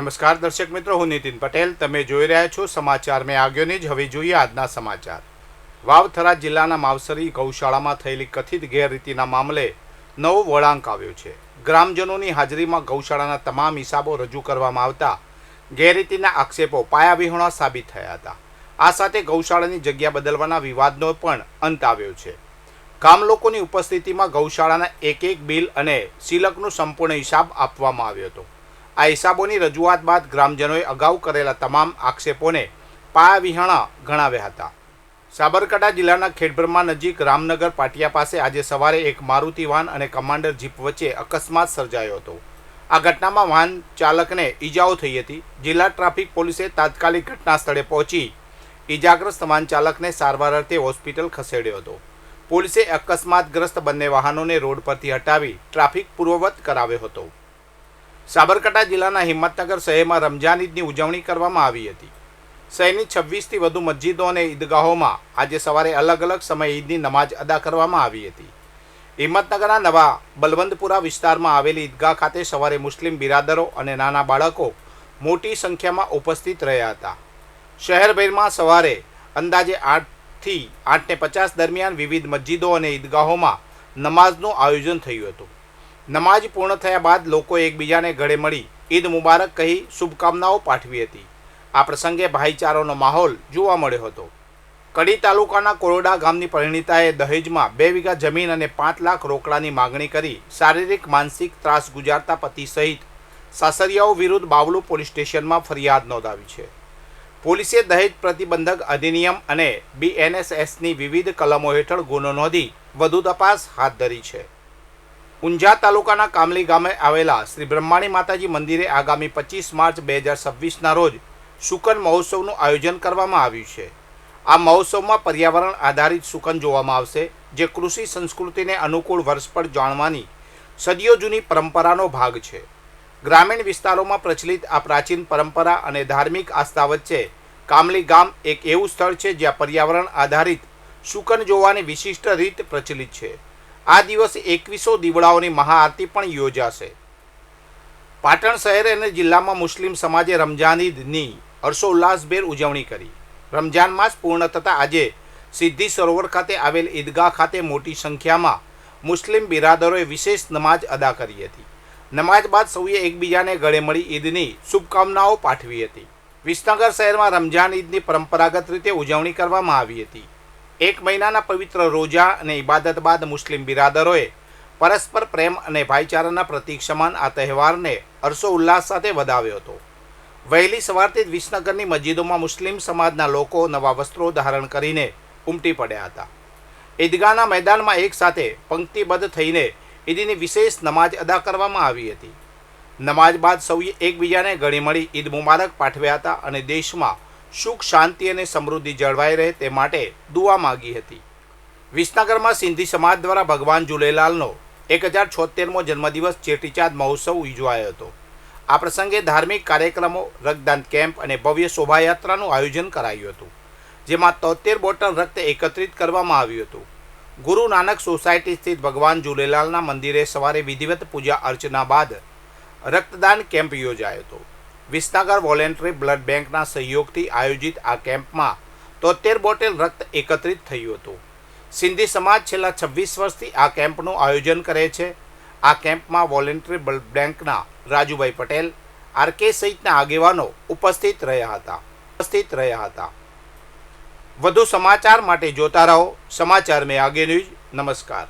નમસ્કાર દર્શક મિત્રો, હું નીતિન પટેલ. તમે જોઈ રહ્યા છો સમાચાર મેં આગળની જ. હવે જોઈએ આજના સમાચાર. વાવથરા જિલ્લાના માવસરી ગૌશાળામાં થયેલી કથિત ગેરરીતિના મામલે નવો વળાંક આવ્યો છે. ગ્રામજનોની હાજરીમાં ગૌશાળાના તમામ હિસાબો રજૂ કરવામાં આવતા ગેરરીતિના આક્ષેપો પાયાવિહોણા સાબિત થયા હતા. આ સાથે ગૌશાળાની જગ્યા બદલવાના વિવાદનો પણ અંત આવ્યો છે. ગામ લોકોની ઉપસ્થિતિમાં ગૌશાળાના એક બિલ અને સિલકનો સંપૂર્ણ હિસાબ આપવામાં આવ્યો હતો. આ હિસાબોની રજૂઆત બાદ ગ્રામજનોએ અગાઉ કરેલા તમામ આક્ષેપોને પાયાવિહોણા ગણાવ્યા હતા. સાબરકાંઠા જિલ્લાના ખેડબ્રહ્મા નજીક રામનગર પાટિયા પાસે આજે સવારે એક મારુતિ વાન અને કમાન્ડર જીપ વચ્ચે અકસ્માત સર્જાયો હતો. આ ઘટનામાં વાહન ચાલકને ઈજાઓ થઈ હતી. જિલ્લા ટ્રાફિક પોલીસે તાત્કાલિક ઘટના સ્થળે પહોંચી ઈજાગ્રસ્ત વાહન ચાલકને સારવાર અર્થે હોસ્પિટલ ખસેડ્યો હતો. પોલીસે અકસ્માતગ્રસ્ત બંને વાહનોને રોડ પરથી હટાવી ટ્રાફિક પૂર્વવત કરાવ્યો હતો. સાબરકાંઠા જિલ્લાના હિંમતનગર શહેરમાં રમજાન ઈદની ઉજવણી કરવામાં આવી હતી. શહેરની 26થી વધુ મસ્જિદો અને ઈદગાહોમાં આજે સવારે અલગ અલગ સમયે ઈદની નમાઝ અદા કરવામાં આવી હતી. હિંમતનગરના નવા બલવંતપુરા વિસ્તારમાં આવેલી ઈદગાહ ખાતે સવારે મુસ્લિમ બિરાદરો અને નાના બાળકો મોટી સંખ્યામાં ઉપસ્થિત રહ્યા હતા. શહેરભરમાં સવારે અંદાજે 8થી 8:50 દરમિયાન વિવિધ મસ્જિદો અને ઈદગાહોમાં નમાઝનું આયોજન થયું હતું. નમાઝ પૂર્ણ થયા બાદ લોકો એકબીજાને ગળે મળી ઈદ મુબારક કહી શુભકામનાઓ પાઠવી હતી. આ પ્રસંગે ભાઈચારાનો માહોલ જોવા મળ્યો હતો. કડી તાલુકાના કોરડા ગામની પરિણીતાએ દહેજમાં 2 વીઘા જમીન અને 5 લાખ રોકડાની માગણી કરી શારીરિક માનસિક ત્રાસ ગુજારતા પતિ સહિત સાસરિયાઓ વિરુદ્ધ બાવલુ પોલીસ સ્ટેશનમાં ફરિયાદ નોંધાવી છે. પોલીસે દહેજ પ્રતિબંધક અધિનિયમ અને BNSSની વિવિધ કલમો હેઠળ ગુનો નોંધી વધુ તપાસ હાથ ધરી છે. ઊંઝા તાલુકાના કામલી ગામે આવેલા શ્રી બ્રહ્માણી માતાજી મંદિરે આગામી 25 માર્ચ 2026ના રોજ શુકન મહોત્સવનું આયોજન કરવામાં આવ્યું છે. આ મહોત્સવમાં પર્યાવરણ આધારિત શુકન જોવામાં આવશે, જે કૃષિ સંસ્કૃતિને અનુકૂળ વર્ષ પર જાણવાની સદીઓ જૂની પરંપરાનો ભાગ છે. ગ્રામીણ વિસ્તારોમાં પ્રચલિત આ પ્રાચીન પરંપરા અને ધાર્મિક આસ્થા વચ્ચે કામલી ગામ એક એવું સ્થળ છે જ્યાં પર્યાવરણ આધારિત શુકન જોવાની વિશિષ્ટ રીત પ્રચલિત છે. આ દિવસે 2100 દીવડાઓની મહાઆરતી પણ યોજાશે. પાટણ શહેર અને જિલ્લામાં મુસ્લિમ સમાજે રમજાન ઈદની હર્ષોલ્લાસભેર ઉજવણી કરી. રમજાન માસ પૂર્ણ થતાં આજે સિદ્ધિ સરોવર ખાતે આવેલ ઈદગાહ ખાતે મોટી સંખ્યામાં મુસ્લિમ બિરાદરોએ વિશેષ નમાઝ અદા કરી હતી. નમાઝ બાદ સૌએ એકબીજાને ગળે મળી ઈદની શુભકામનાઓ પાઠવી હતી. વિસનગર શહેરમાં રમજાન ઈદની પરંપરાગત રીતે ઉજવણી કરવામાં આવી હતી. 1 મહિનાના પવિત્ર રોજા અને ઇબાદત બાદ મુસ્લિમ બિરાદરોએ પરસ્પર પ્રેમ અને ભાઈચારાના પ્રતીક સમાન આ તહેવારને હર્ષોલ્લાસ સાથે વધાવ્યો હતો. વહેલી સવારથી જ વિસનગરની મસ્જિદોમાં મુસ્લિમ સમાજના લોકો નવા વસ્ત્રો ધારણ કરીને ઉમટી પડ્યા હતા. ઈદગાહના મેદાનમાં એક સાથે પંક્તિબદ્ધ થઈને ઈદની વિશેષ નમાઝ અદા કરવામાં આવી હતી. નમાઝ બાદ સૌએ એકબીજાને ગળે મળી ઈદ મુબારક પાઠવ્યા હતા અને દેશમાં સુખ, શાંતિ અને સમૃદ્ધિ જળવાઈ રહે તે માટે દુઆ માગી હતી. વિસનગરમાં સિંધી સમાજ દ્વારા ભગવાન ઝૂલેલાલનો 1076મો જન્મદિવસ ચેટીચાંદ મહોત્સવ ઉજવાયો હતો. આ પ્રસંગે ધાર્મિક કાર્યક્રમો, રક્તદાન કેમ્પ અને ભવ્ય શોભાયાત્રાનું આયોજન કરાયું હતું, જેમાં 73 બોટલ રક્ત એકત્રિત કરવામાં આવ્યું હતું. ગુરુ નાનક સોસાયટી સ્થિત ભગવાન ઝૂલેલાલના મંદિરે સવારે વિધિવત પૂજા અર્ચના બાદ રક્તદાન કેમ્પ યોજાયો હતો. વિસનગર વોલેન્ટરી બ્લડ બેંકના સહયોગથી આયોજિત આ કેમ્પમાં 73 બોટલ રક્ત એકત્રિત થયું હતું. સિંધી સમાજ છેલ્લા 26 વર્ષથી આ કેમ્પનું આયોજન કરે છે. આ કેમ્પમાં વોલેન્ટરી બ્લડ બેંકના રાજુભાઈ પટેલ, RK સહિતના આગેવાનો ઉપસ્થિત રહ્યા હતા. વધુ સમાચાર માટે જોતા રહો સમાચાર મેં આગે ન્યૂઝ. નમસ્કાર.